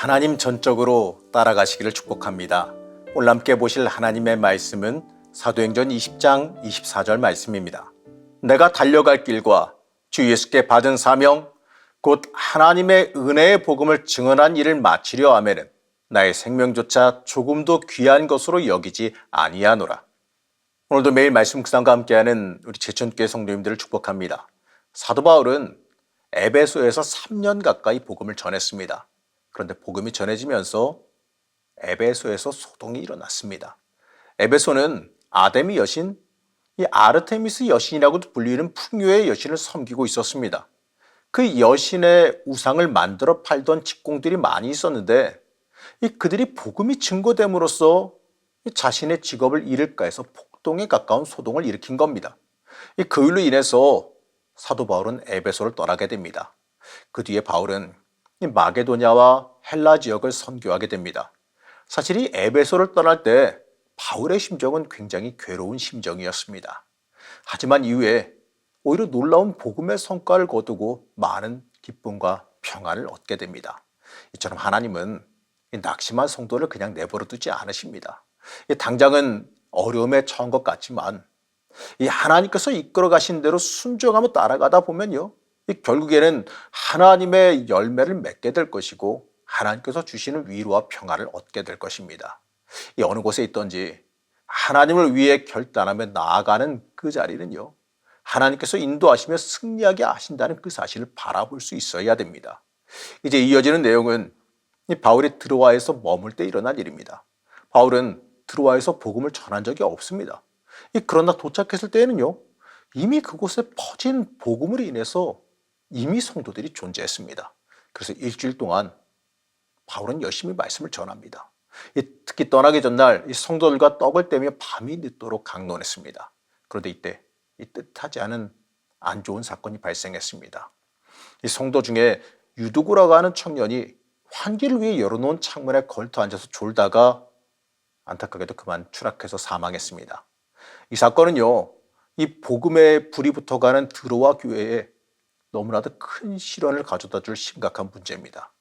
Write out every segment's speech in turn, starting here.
하나님 전적으로 따라가시기를 축복합니다. 오늘 함께 보실 하나님의 말씀은 사도행전 20장 24절 말씀입니다. 내가 달려갈 길과 주 예수께 받은 사명 곧 하나님의 은혜의 복음을 증언한 일을 마치려 하면은 나의 생명조차 조금도 귀한 것으로 여기지 아니하노라. 오늘도 매일 말씀 묵상과 함께하는 우리 제천교회 성도님들을 축복합니다. 사도 바울은 에베소에서 3년 가까이 복음을 전했습니다. 그런데 복음이 전해지면서 에베소에서 소동이 일어났습니다. 에베소는 아데미 여신, 이 아르테미스 여신이라고도 불리는 풍요의 여신을 섬기고 있었습니다. 그 여신의 우상을 만들어 팔던 직공들이 많이 있었는데 그들이 복음이 증거됨으로써 자신의 직업을 잃을까 해서 폭동에 가까운 소동을 일으킨 겁니다. 그 일로 인해서 사도 바울은 에베소를 떠나게 됩니다. 그 뒤에 바울은 마게도냐와 헬라 지역을 선교하게 됩니다. 사실 이 에베소를 떠날 때 바울의 심정은 굉장히 괴로운 심정이었습니다. 하지만 이후에 오히려 놀라운 복음의 성과를 거두고 많은 기쁨과 평안을 얻게 됩니다. 이처럼 하나님은 낙심한 성도를 그냥 내버려 두지 않으십니다. 당장은 어려움에 처한 것 같지만 이 하나님께서 이끌어 가신 대로 순종하며 따라가다 보면요, 결국에는 하나님의 열매를 맺게 될 것이고 하나님께서 주시는 위로와 평안을 얻게 될 것입니다. 어느 곳에 있든지 하나님을 위해 결단하며 나아가는 그 자리는요, 하나님께서 인도하시며 승리하게 하신다는 그 사실을 바라볼 수 있어야 됩니다. 이제 이어지는 내용은 바울이 드로아에서 머물 때 일어난 일입니다. 바울은 드로아에서 복음을 전한 적이 없습니다. 그러나 도착했을 때에는요, 이미 그곳에 퍼진 복음으로 인해서 이미 성도들이 존재했습니다. 그래서 일주일 동안 바울은 열심히 말씀을 전합니다. 특히 떠나기 전날 이 성도들과 떡을 떼며 밤이 늦도록 강론했습니다. 그런데 이때 뜻하지 않은 안 좋은 사건이 발생했습니다. 이 성도 중에 유두고라고 하는 청년이 환기를 위해 열어놓은 창문에 걸터 앉아서 졸다가 안타깝게도 그만 추락해서 사망했습니다. 이 사건은요, 이 복음의 불이 붙어가는 드로아 교회에 너무나도 큰 시련을 가져다 줄 심각한 문제입니다.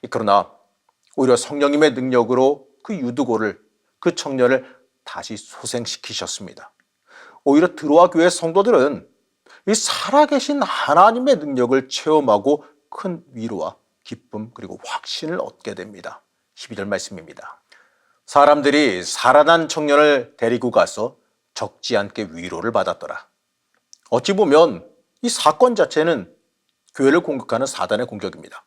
그러나 오히려 성령님의 능력으로 그 유두고를, 그 청년을 다시 소생시키셨습니다. 오히려 드로아 교회 성도들은 이 살아계신 하나님의 능력을 체험하고 큰 위로와 기쁨 그리고 확신을 얻게 됩니다. 12절 말씀입니다. 사람들이 살아난 청년을 데리고 가서 적지 않게 위로를 받았더라. 어찌 보면 이 사건 자체는 교회를 공격하는 사단의 공격입니다.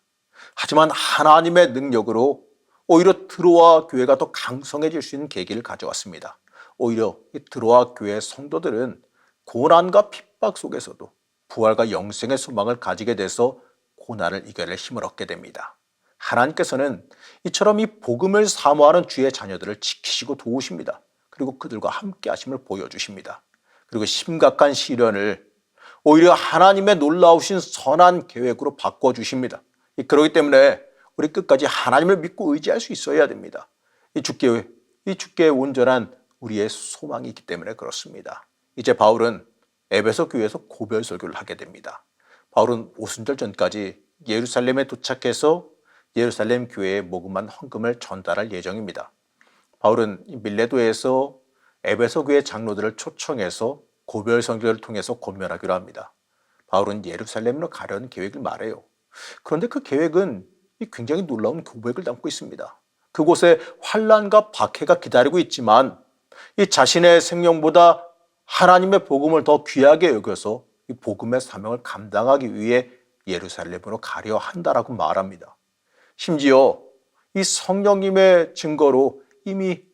하지만 하나님의 능력으로 오히려 드로아 교회가 더 강성해질 수 있는 계기를 가져왔습니다. 오히려 이 드로아 교회 성도들은 고난과 핍박 속에서도 부활과 영생의 소망을 가지게 돼서 고난을 이겨낼 힘을 얻게 됩니다. 하나님께서는 이처럼 이 복음을 사모하는 주의 자녀들을 지키시고 도우십니다. 그리고 그들과 함께 하심을 보여주십니다. 그리고 심각한 시련을 오히려 하나님의 놀라우신 선한 계획으로 바꿔주십니다. 그렇기 때문에 우리 끝까지 하나님을 믿고 의지할 수 있어야 됩니다. 이 주께 온전한 우리의 소망이 있기 때문에 그렇습니다. 이제 바울은 에베소 교회에서 고별 설교를 하게 됩니다. 바울은 오순절 전까지 예루살렘에 도착해서 예루살렘 교회에 모금한 헌금을 전달할 예정입니다. 바울은 밀레도에서 에베소 교회 장로들을 초청해서 고별 설교를 통해서 권면하기로 합니다. 바울은 예루살렘으로 가려는 계획을 말해요. 그런데 그 계획은 굉장히 놀라운 고백을 담고 있습니다. 그곳에 환난과 박해가 기다리고 있지만 이 자신의 생명보다 하나님의 복음을 더 귀하게 여겨서 이 복음의 사명을 감당하기 위해 예루살렘으로 가려 한다라고 말합니다. 심지어 이 성령님의 증거로 이미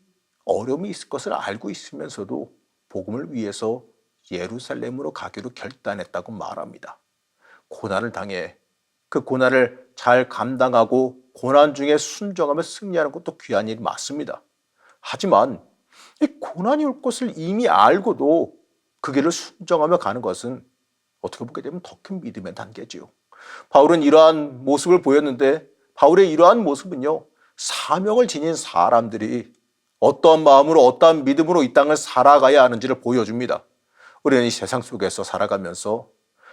어려움이 있을 것을 알고 있으면서도 복음을 위해서 예루살렘으로 가기로 결단했다고 말합니다. 고난을 당해 그 고난을 잘 감당하고 고난 중에 순종하며 승리하는 것도 귀한 일이 맞습니다. 하지만 이 고난이 올 것을 이미 알고도 그 길을 순종하며 가는 것은 어떻게 보게 되면 더 큰 믿음의 단계지요. 바울은 이러한 모습을 보였는데 바울의 이러한 모습은요, 사명을 지닌 사람들이 어떠한 마음으로 어떠한 믿음으로 이 땅을 살아가야 하는지를 보여줍니다. 우리는 이 세상 속에서 살아가면서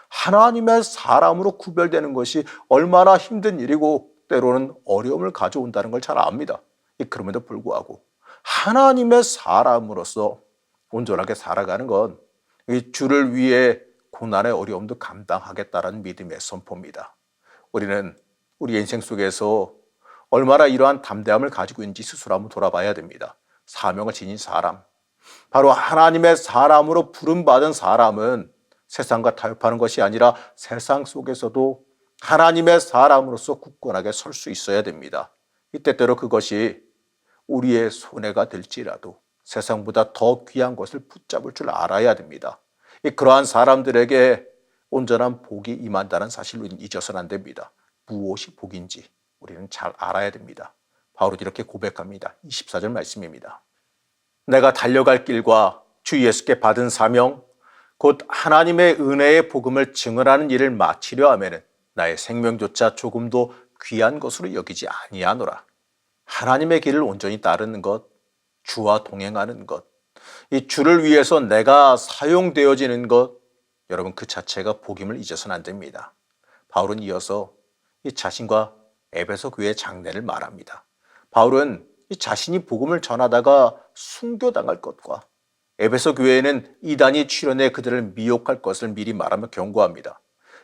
하나님의 사람으로 구별되는 것이 얼마나 힘든 일이고 때로는 어려움을 가져온다는 걸 잘 압니다. 그럼에도 불구하고 하나님의 사람으로서 온전하게 살아가는 건 주를 위해 고난의 어려움도 감당하겠다는 믿음의 선포입니다. 우리는 우리 인생 속에서 얼마나 이러한 담대함을 가지고 있는지 스스로 한번 돌아봐야 됩니다. 사명을 지닌 사람, 바로 하나님의 사람으로 부름받은 사람은 세상과 타협하는 것이 아니라 세상 속에서도 하나님의 사람으로서 굳건하게 설 수 있어야 됩니다. 때때로 그것이 우리의 손해가 될지라도 세상보다 더 귀한 것을 붙잡을 줄 알아야 됩니다. 그러한 사람들에게 온전한 복이 임한다는 사실로 잊어서는 안 됩니다. 무엇이 복인지 우리는 잘 알아야 됩니다. 바울은 이렇게 고백합니다. 24절 말씀입니다. 내가 달려갈 길과 주 예수께 받은 사명 곧 하나님의 은혜의 복음을 증언하는 일을 마치려 하면은 나의 생명조차 조금도 귀한 것으로 여기지 아니하노라. 하나님의 길을 온전히 따르는 것, 주와 동행하는 것, 이 주를 위해서 내가 사용되어지는 것, 여러분 그 자체가 복임을 잊어서는 안 됩니다. 바울은 이어서 이 자신과 에베소 교회의 장례를 말합니다. 바울은 이 자신이 복음을 전하다가 순교당할 것과 에베소 교회에는 이단이 출현해 그들을 미혹할 것을 미리 말하며 경고합니다.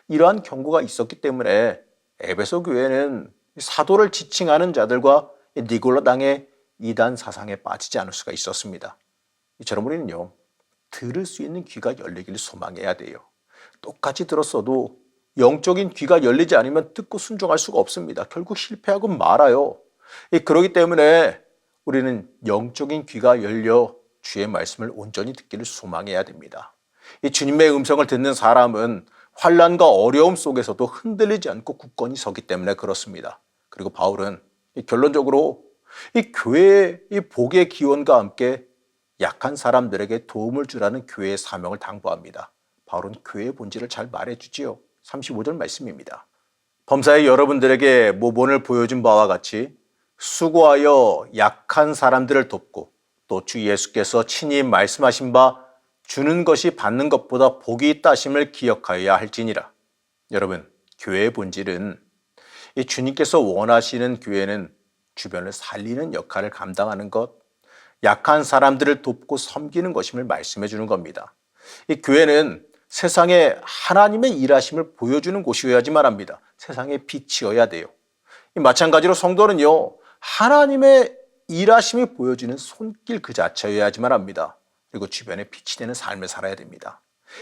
이러한 경고가 있었기 때문에 에베소 교회는 사도를 지칭하는 자들과 니골라당의 이단 사상에 빠지지 않을 수가 있었습니다. 이처럼 우리는요, 들을 수 있는 귀가 열리기를 소망해야 돼요. 똑같이 들었어도 영적인 귀가 열리지 않으면 듣고 순종할 수가 없습니다. 결국 실패하고 말아요. 그렇기 때문에 우리는 영적인 귀가 열려 주의 말씀을 온전히 듣기를 소망해야 됩니다. 이 주님의 음성을 듣는 사람은 환난과 어려움 속에서도 흔들리지 않고 굳건히 서기 때문에 그렇습니다. 그리고 바울은 결론적으로 이 교회의 이 복의 기원과 함께 약한 사람들에게 도움을 주라는 교회의 사명을 당부합니다. 바울은 교회의 본질을 잘 말해주지요. 35절 말씀입니다. 범사에 여러분들에게 모본을 보여준 바와 같이 수고하여 약한 사람들을 돕고 또 주 예수께서 친히 말씀하신 바 주는 것이 받는 것보다 복이 있다 하심을 기억하여야 할지니라. 여러분, 교회의 본질은 이 주님께서 원하시는 교회는 주변을 살리는 역할을 감당하는 것, 약한 사람들을 돕고 섬기는 것임을 말씀해 주는 겁니다. 이 교회는 세상에 하나님의 일하심을 보여주는 곳이어야지만 합니다. 세상의 빛이어야 돼요. 마찬가지로 성도는요, 하나님의 일하심이 보여주는 손길 그 자체여야지만 합니다. 그리고 주변에 빛이 되는 삶을 살아야 됩니다.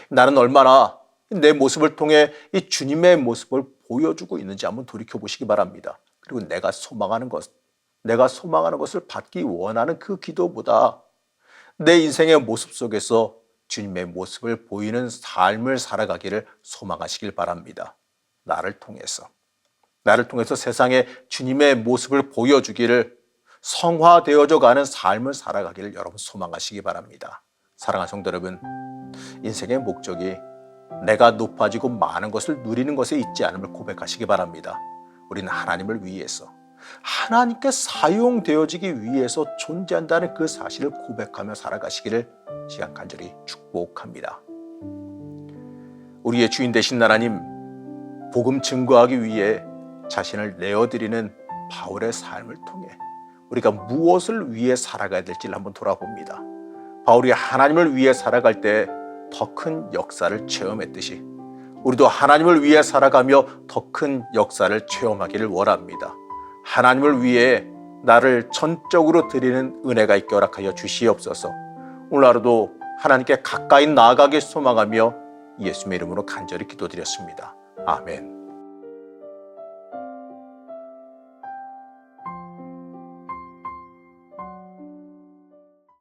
나는 얼마나 내 모습을 통해 이 주님의 모습을 보여주고 있는지 한번 돌이켜보시기 바랍니다. 그리고 내가 소망하는 것을 받기 원하는 그 기도보다 내 인생의 모습 속에서 주님의 모습을 보이는 삶을 살아가기를 소망하시길 바랍니다. 나를 통해서 세상에 주님의 모습을 보여주기를 성화되어져 가는 삶을 살아가기를 여러분 소망하시기 바랍니다. 사랑하는 성도 여러분, 인생의 목적이 내가 높아지고 많은 것을 누리는 것에 있지 않음을 고백하시기 바랍니다. 우리는 하나님을 위해서, 하나님께 사용되어지기 위해서 존재한다는 그 사실을 고백하며 살아가시기를 시간 간절히 축복합니다. 우리의 주인 되신 하나님, 복음 증거하기 위해 자신을 내어드리는 바울의 삶을 통해 우리가 무엇을 위해 살아가야 될지를 한번 돌아봅니다. 바울이 하나님을 위해 살아갈 때 더 큰 역사를 체험했듯이 우리도 하나님을 위해 살아가며 더 큰 역사를 체험하기를 원합니다. 하나님을 위해 나를 전적으로 드리는 은혜가 있게 허락하여 주시옵소서. 오늘 하루도 하나님께 가까이 나아가길 소망하며 예수님의 이름으로 간절히 기도드렸습니다. 아멘.